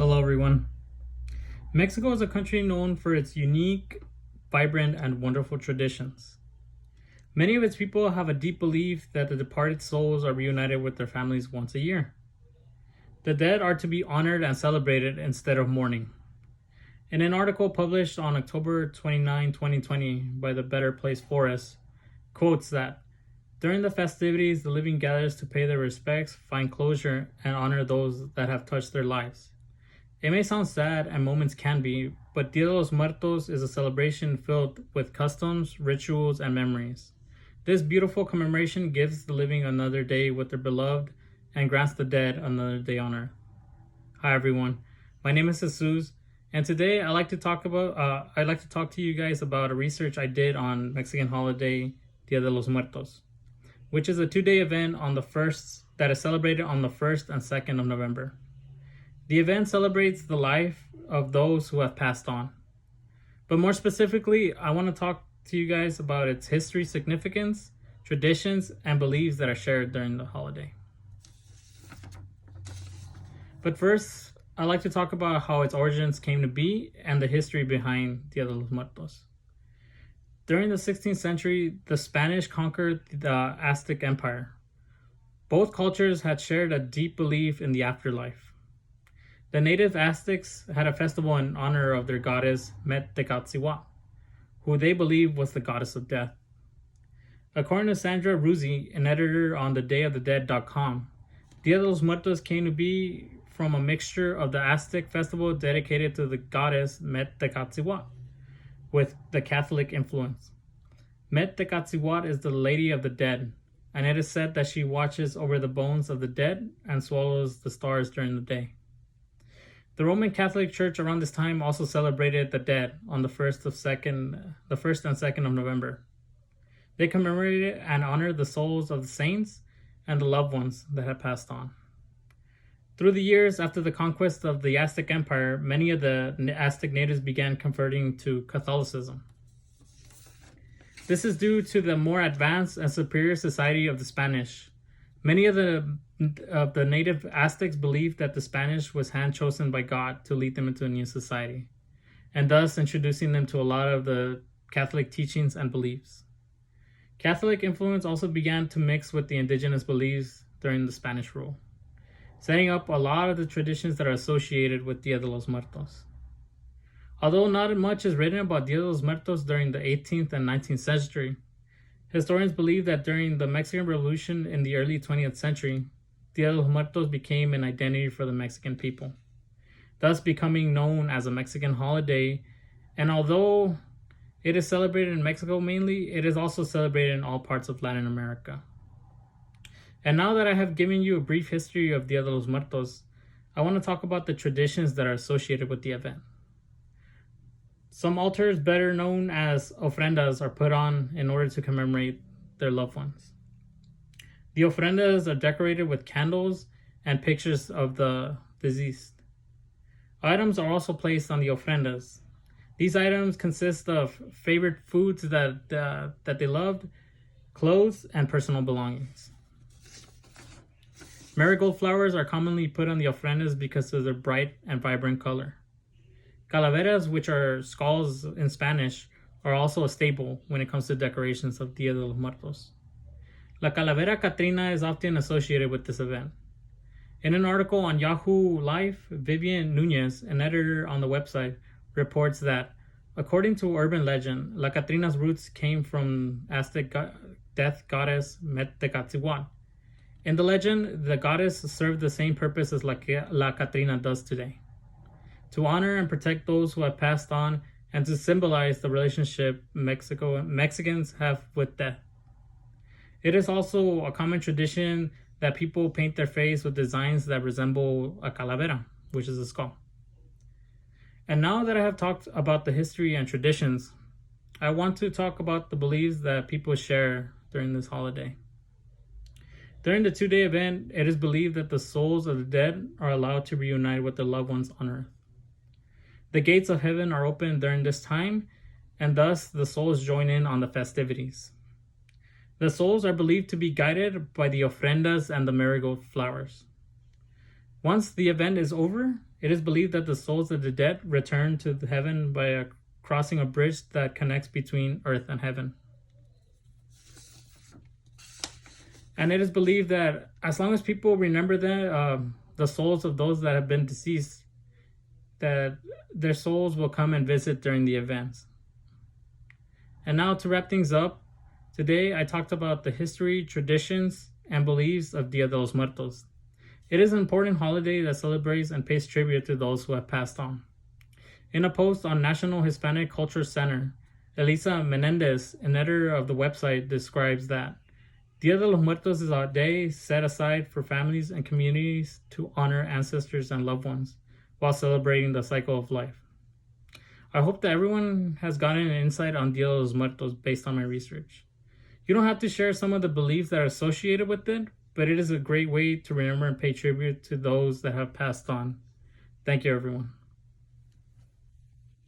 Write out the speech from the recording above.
Hello, everyone. Mexico is a country known for its unique, vibrant, and wonderful traditions. Many of its people have a deep belief that the departed souls are reunited with their families once a year. The dead are to be honored and celebrated instead of mourning. In an article published on October 29, 2020 by the Better Place Forest, quotes that during the festivities, the living gathers to pay their respects, find closure, and honor those that have touched their lives. It may sound sad, and moments can be, but Dia de los Muertos is a celebration filled with customs, rituals, and memories. This beautiful commemoration gives the living another day with their beloved and grants the dead another day on earth. Hi everyone, my name is Jesus, and today I'd like to talk to you guys about a research I did on Mexican holiday Dia de los Muertos, which is a 2-day event that is celebrated on the 1st and 2nd of November. The event celebrates the life of those who have passed on. But more specifically, I want to talk to you guys about its history, significance, traditions, and beliefs that are shared during the holiday. But first, I'd like to talk about how its origins came to be and the history behind Dia de los Muertos. During the 16th century, the Spanish conquered the Aztec Empire. Both cultures had shared a deep belief in the afterlife. The native Aztecs had a festival in honor of their goddess Met-Tecatzihuatl, who they believed was the goddess of death. According to Sandra Ruzzi, an editor on thedayofthedead.com, Dia de los Muertos came to be from a mixture of the Aztec festival dedicated to the goddess Met-Tecatzihuatl with the Catholic influence. Met-Tecatzihuatl is the Lady of the Dead, and it is said that she watches over the bones of the dead and swallows the stars during the day. The Roman Catholic Church around this time also celebrated the dead on the 1st and 2nd of November. They commemorated and honored the souls of the saints and the loved ones that had passed on. Through the years after the conquest of the Aztec Empire, many of the Aztec natives began converting to Catholicism. This is due to the more advanced and superior society of the Spanish. Many of the native Aztecs believed that the Spanish was hand-chosen by God to lead them into a new society, and thus introducing them to a lot of the Catholic teachings and beliefs. Catholic influence also began to mix with the indigenous beliefs during the Spanish rule, setting up a lot of the traditions that are associated with Dia de los Muertos. Although not much is written about Dia de los Muertos during the 18th and 19th century, historians believe that during the Mexican Revolution in the early 20th century, Dia de los Muertos became an identity for the Mexican people, thus becoming known as a Mexican holiday. And although it is celebrated in Mexico mainly, it is also celebrated in all parts of Latin America. And now that I have given you a brief history of Dia de los Muertos, I want to talk about the traditions that are associated with the event. Some altars, better known as ofrendas, are put on in order to commemorate their loved ones. The ofrendas are decorated with candles and pictures of the deceased. Items are also placed on the ofrendas. These items consist of favorite foods that they loved, clothes, and personal belongings. Marigold flowers are commonly put on the ofrendas because of their bright and vibrant color. Calaveras, which are skulls in Spanish, are also a staple when it comes to decorations of Dia de los Muertos. La Calavera Catrina is often associated with this event. In an article on Yahoo Life, Vivian Nunez, an editor on the website, reports that, according to urban legend, La Catrina's roots came from Aztec death goddess Met-Tecatzihuatl. In the legend, the goddess served the same purpose as La Catrina does today: to honor and protect those who have passed on, and to symbolize the relationship Mexicans have with death. It is also a common tradition that people paint their face with designs that resemble a calavera, which is a skull. And now that I have talked about the history and traditions, I want to talk about the beliefs that people share during this holiday. During the 2-day event, it is believed that the souls of the dead are allowed to reunite with their loved ones on earth. The gates of heaven are open during this time, and thus the souls join in on the festivities. The souls are believed to be guided by the ofrendas and the marigold flowers. Once the event is over, it is believed that the souls of the dead return to heaven by crossing a bridge that connects between earth and heaven. And it is believed that as long as people remember the souls of those that have been deceased, that their souls will come and visit during the events. And now to wrap things up, today I talked about the history, traditions, and beliefs of Dia de los Muertos. It is an important holiday that celebrates and pays tribute to those who have passed on. In a post on National Hispanic Culture Center, Elisa Menendez, an editor of the website, describes that Dia de los Muertos is a day set aside for families and communities to honor ancestors and loved ones while celebrating the cycle of life. I hope that everyone has gotten an insight on Dia de los Muertos based on my research. You don't have to share some of the beliefs that are associated with it, but it is a great way to remember and pay tribute to those that have passed on. Thank you, everyone.